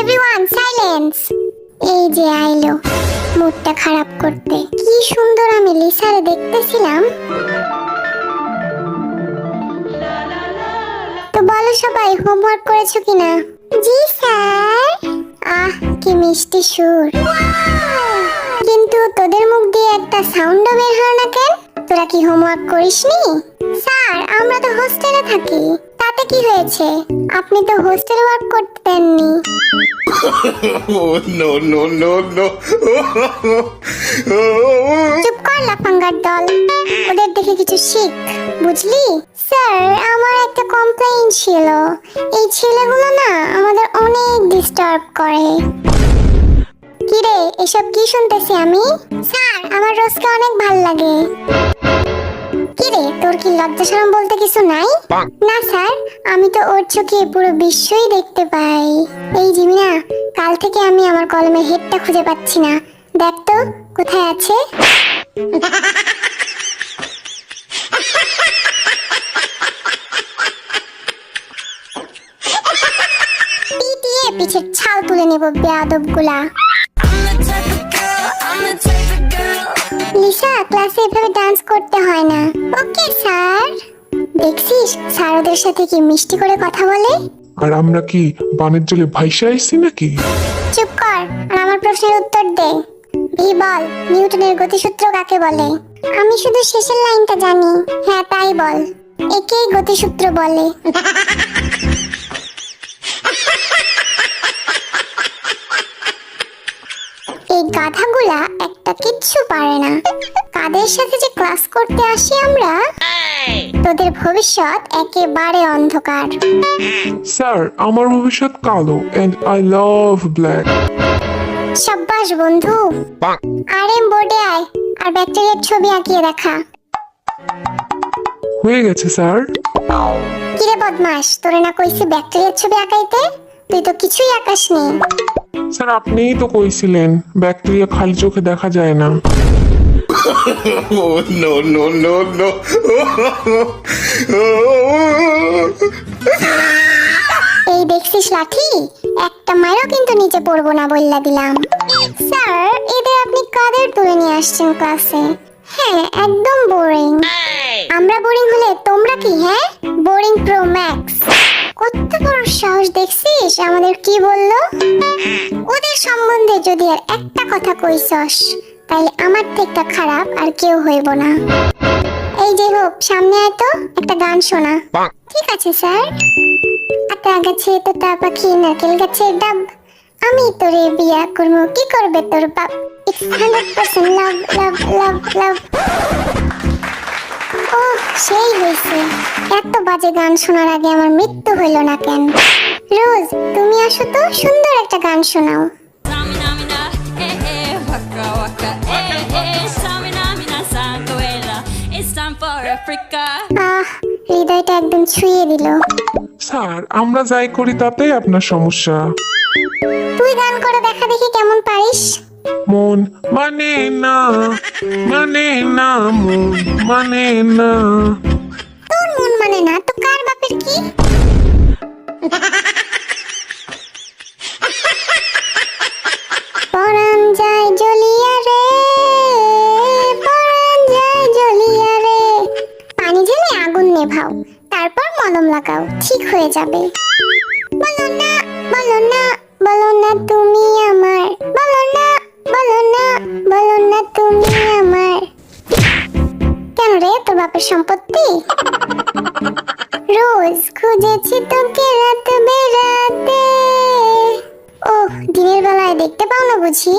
Everyone silence. এই যে আইলো মুডটা খারাপ করতে। কি সুন্দর আমি লিসারে দেখতেছিলাম। তো বলো সবাই হোমওয়ার্ক করেছো কিনা? জি স্যার। আহ কি মিষ্টি সুর, কিন্তু তোদের মুখ দিয়ে একটা সাউন্ডও বের হয় না কেন? তোরা কি হোমওয়ার্ক করিসনি? স্যার আমরা তো হোস্টেলে থাকি। তাতে কি হয়েছে? আপনি তো হোস্টেল ওয়ার্ক করতে দেননি। No, no, no, no. চুপ কর লাফাঙ্গার দল, ওদের দেখে কিছু শিখ, বুঝলি? স্যার আমার একটা কমপ্লেইন ছিল। এই ছেলেগুলো না আমাদের অনেক ডিস্টার্ব করে। কি রে এসব কি শুনতেছি আমি? স্যার আমার রোজকে অনেক ভাল লাগে। কি রে তোর কি লজ্জা শরম বলতে কিছু নাই? না স্যার, আমি তো ওর চোখে পুরো বিশ্বই দেখতে পাই। এই জিমিনা, কাল থেকে আমি আমার কলমের হেডটা খুঁজে পাচ্ছি না। দেখ তো কোথায় আছে। পিটিয়ে পিছের ছাল তুলে নেব বেয়াদবগুলা। লিসা ক্লাসে এভাবে ডান্স করতে হয় না। Okay sir. দেখছিস স্যার ওদের সাথে কি মিষ্টি করে কথা বলে। আর আমরা কি বানের জলে ভাইসা আইছি নাকি? চুপ কর আর আমার প্রশ্নের উত্তর দে। ভি বল, নিউটনের গতিসূত্র কাকে বলে? আমি শুধু শেষের লাইনটা জানি। হ্যাঁ তাই বল। একেই গতিসূত্র বলে। এই গাধাগুলা একটা কিচ্ছু পারে না। কাদের সাথে যে ক্লাস করতে আসি আমরা। তোদের ভবিষ্যৎ একেবারে অন্ধকার। স্যার আমার ভবিষ্যৎ কালো এন্ড আই লাভ ব্ল্যাক। সাব্বাস বন্ধু। আরএম বোর্ডে আয় আর ব্যাকটেরিয়ার ছবি আঁকিয়ে দেখা। হয়ে গেছে স্যার। কিরে বদমাস, তোরে না কইছি ব্যাকটেরিয়ার ছবি আঁকাইতে? তুই তো কিছুই আঁকাসনি। স্যার আপনিই তো কইছিলেন ব্যাকটেরিয়া খালি চোখে দেখা যায় না। Oh, no, no, no, no. এই দেখছিস লাঠি, একটা মারও কিন্তু নিচে পড়বো না বললা দিলাম। স্যার এদের আপনি কাদের তুলে নিয়ে আসছেন ক্লাসে? হ্যাঁ একদম বোরিং। আমরা বোরিং হলে তোমরা কি? হ্যাঁ বোরিং প্রো ম্যাক্স। কত বড় সাহস দেখছিস আমাদের কি বললো? ওদের সম্বন্ধে যদি আর একটা কথা কইছস তাইলে আমার থেকে খারাপ আর কেউ হইব না। এই যে হোক সামনে আয় তো, একটা গান শোনা। ঠিক আছে স্যার। আতা গাছে তোতা পাখি নারকেল গাছের ডাব, আমি তোরে বিয়া করবো, কি করবে তোর বাপ। It's 100% লাভ লাভ লাভ লাভ। ও সেই হয়েছে। এত বাজে গান শোনার আগে আমার মৃত্যু হইল না কেন? রোজ তুমি আসো তো, সুন্দর একটা গান শোনাও। আহ হৃদয়টা একদম ছুঁয়ে দিল। স্যার আমরা যাই করি তাতেই আপনার সমস্যা। তুই গান করে দেখা দেখি কেমন পারিস। মন মানে না, মানে না, মন মানে না। তোর মন মানে না তো কার বাপের কি? পরাণ যায় জ্বলিয়া রে, পরাণ যায় জ্বলিয়া রে। পানি ঢেলে আগুন নেভাও, তারপর মলম লাগাও, ঠিক হয়ে যাবে। বলো না, বলো না, বলো না তুমি আমার, বলো না, বলো না, বলো না তুমি আমার। কেন রে তোর বাপের সম্পত্তি? রোজ খুঁজেছি তোকে রাত বেরাতে। ও দিনের বেলায় দেখতে পাও না বুঝি?